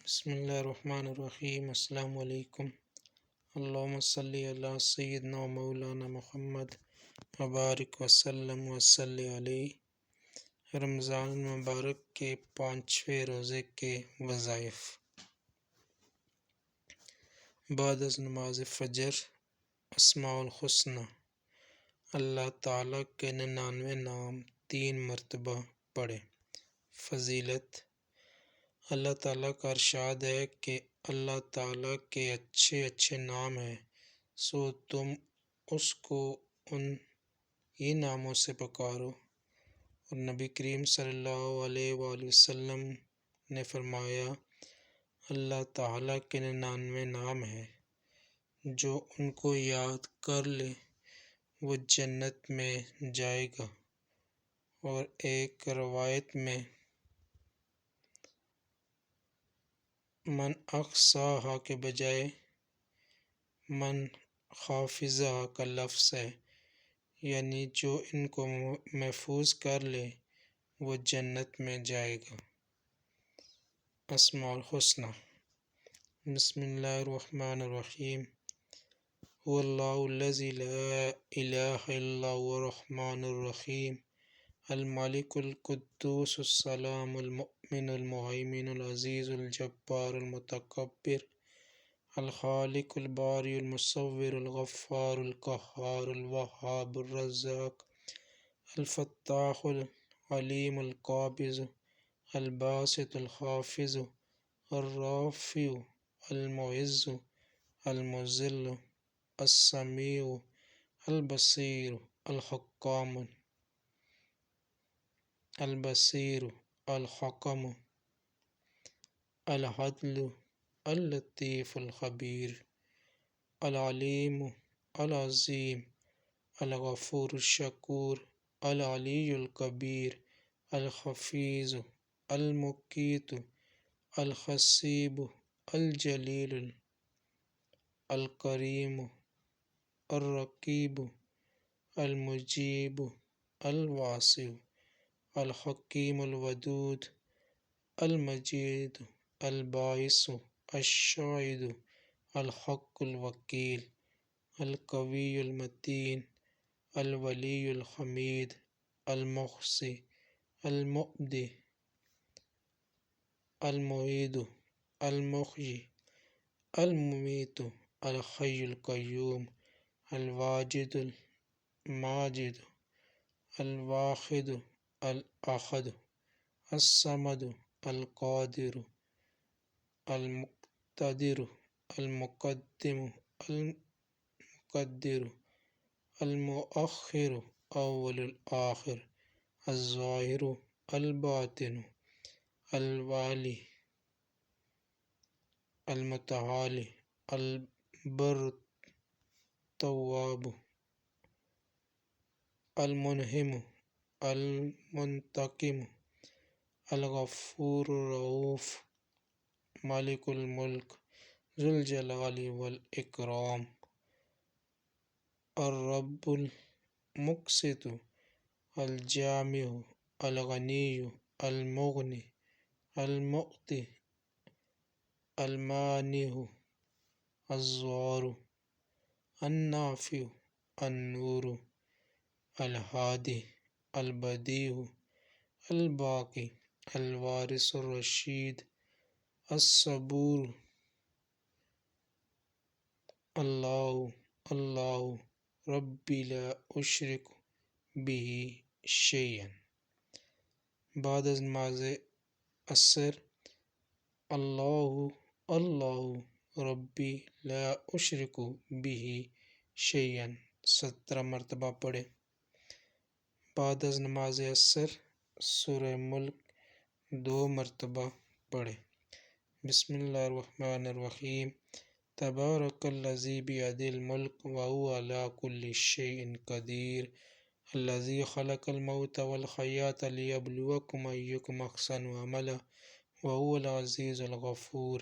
بسم اللہ الرحمن الرحیم۔ السلام علیکم۔ اللہم صلی علی سیدنا و مولانا محمد مبارک وسلم وصلی علیہ۔ رمضان المبارک کے 5ویں روزے کے وظائف۔ بعد از نماز فجر اسماء الحسنی، اللہ تعالیٰ کے 99 نام 3 مرتبہ پڑھیں۔ فضیلت: اللہ تعالیٰ کا ارشاد ہے کہ اللہ تعالیٰ کے اچھے اچھے نام ہیں، سو تم اس کو ہی ناموں سے پکارو۔ اور نبی کریم صلی اللہ علیہ وآلہ وسلم نے فرمایا، اللہ تعالیٰ کے 99 نام ہیں، جو ان کو یاد کر لے وہ جنت میں جائے گا۔ اور ایک روایت میں من احصاها کے بجائے من حافظها کا لفظ ہے، یعنی جو ان کو محفوظ کر لے وہ جنت میں جائے گا۔ اسماء الحسنی۔ بسم اللہ الرحمن الرحیم۔ هو اللہ الذی لا الہ الا هو الرحمن الرحیم، الملک القدوس السلام المؤمن المہیمن العزیز الجبار المتکبر، الخالق الباری المصور الغفار القہار الوہاب الرزاق، الفتاح العلیم القابض الباسط الخافض الرافع المعز المذل السمیع البصیر الحکام الحکم العدل اللطیف الخبیر، العلیم العظیم الغفور الشکور، العلی الکبیر، الحفیظ المقیت، الحسیب الجلیل، الکریم الرقیب، المجیب الواسع، الحکیم الودود، المجید الباعث الشاہد، الحق الوکیل، القوی المتین، الولی الحمید، المحصی المبدی المعید المحیی الممیت، الحی القیوم، الواجد الماجد، الواحد الاحد، الصمد، القادر المقتدر، المقدم المقدر، المؤخر اول الآخر، الظاہر الباطن، الوالی المتعالی، البر التواب، المنعم المنتقم، الغفور الرؤوف، مالک الملک ذو الجلال والاکرام، الرب المقسط، الجامع، الغنی، المغنی، المعطی، المانع، الضار، النافع، النور، الہادی، البدیع، الباقی، الوارث الرشید، الصبور، اللہ اللہ ربی لا اشرک بہ شیئا۔ بعد از نماز عصر اللہ اللہ ربی لا اشرک بہ شیئا 17 مرتبہ پڑھیں۔ بعد از نماز عصر سورہ ملک 2 مرتبہ پڑھیں۔ بسم اللہ الرحمن الرحیم۔ تبارک الذی بیدہ الملک وہو علی کل شیء قدیر، الذی خلق الموت والحیاة لیبلوکم ایکم احسن عملا وہو العزیز الغفور،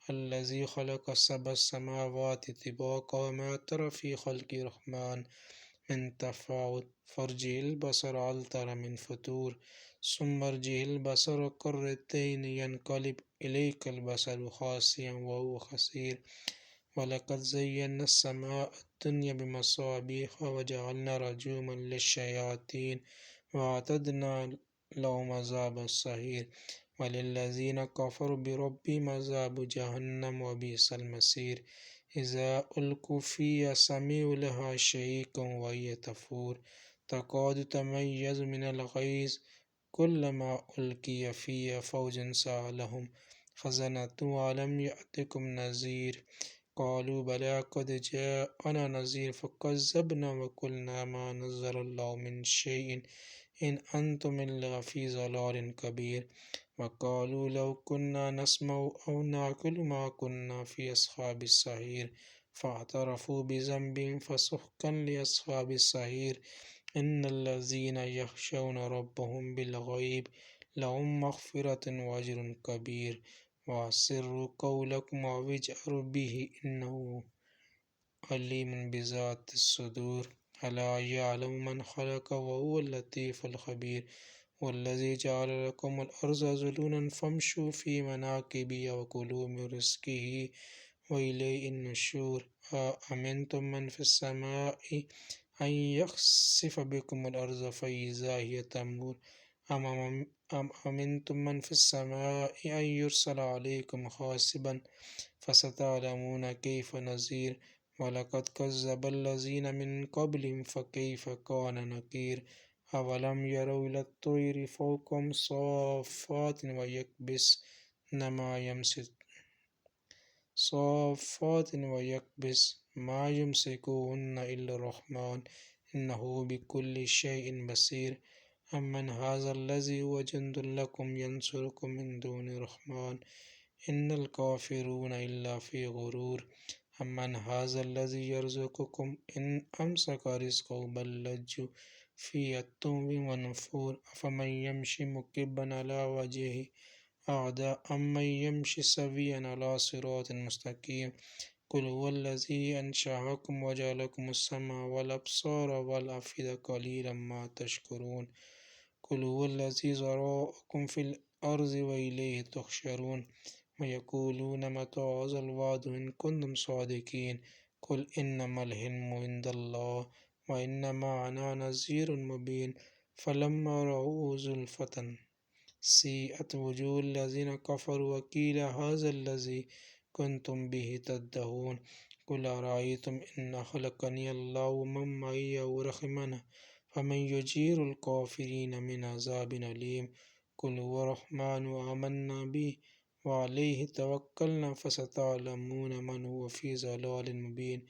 الذی خلق 7 سماوات طباقا وما تری فی خلق الرحمن من تفاوت فرجع البصر هل ترى من فطور ثم ارجع البصر كرتين ينقلب إليك البصر خاسئا وهو خسير ولقد زينا السماء الدنيا بمصابيح وجعلنا رجوما للشياطين وأعتدنا لهم عذاب السعير وللذين كفروا بربهم عذاب جهنم وبئس المصير إذا ألقوا فيها سمعوا لها شهيقا وهي تفور تكاد تميز من الغيظ كلما ألقي فيها فوج سألهم خزنتها ألم يأتكم نذير قالوا بلى قد جاءنا نذير فكذبنا وقلنا ما نزل الله من شيء إن أنتم إلا في ضلال كبير وقالوا لو كنا نسمع أو نعقل ما كنا في أصحاب السعير فاعترفوا بذنبهم فسحقا لأصحاب السعير إن الذين يخشون ربهم بالغيب لهم مغفرة وأجر كبير وأسروا قولكم أو اجهروا به إنه عليم بذات الصدور ألا يعلم من خلق وهو اللطيف الخبير والذي جعل لكم الأرض ذلولا فامشوا في مناكبها وكلوا من رزقه وإليه النشور أأمنتم من في السماء أن يخسف بكم الأرض فإذا هي تمور أم أمنتم من في السماء أن يرسل عليكم حاصبا فستعلمون كيف نذير ولقد كذب الذين من قبلهم فكيف كان نكير أولم يروا إلى الطير فوقهم صافات ويكبس ما يمسكوهن إلا الرحمن إنه بكل شيء بصير أمن هذا الذي هو جند لكم ينصركم من دون الرحمن إن الكافرون إلا في غرور أمن هذا الذي يرزقكم إن أمسك رزقه بل لجوا في التوب ونفور أفمن يمشي مكبا على وجهه أعدى أمن يمشي سويا على صراط مستقيم قل هو الذي أنشأكم وجعلكم السمع والأبصار والأفئدة قليلا ما تشكرون قل هو الذي ذرأكم في الأرض وإليه تحشرون ويقولون متى هذا الوعد إن كنتم صادقين قل إنما العلم عند الله وإنما أنا نذير مبين فلما رأوه زلفة سيئت وجوه الذين كفروا وقيل هذا الذي كنتم به تدعون قل أرأيتم إن خلقني الله ومن معي أو رحمنا فمن يجير الكافرين من عذاب أليم قل هو الرحمن آمنا به وعليه توكلنا فستعلمون من هو في ضلال مبين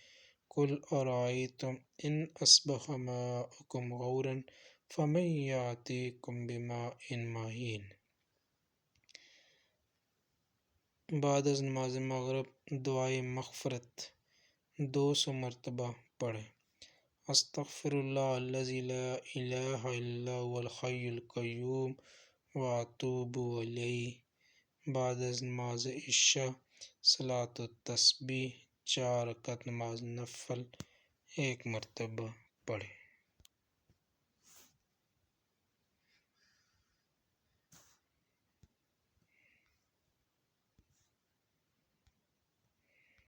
قل أرأيتم إن أصبح ماؤكم غورا فمن يأتيكم بماء معين بعد از نماز مغرب دعائے مغفرت 200 مرتبہ پڑھیں استغفر اللہ الذی لا الہ الا هو الحی القیوم واتوب الیہ بعد از نماز عشاء صلاۃ التسبیح 4 رکعت نماز نفل 1 مرتبہ پڑھیں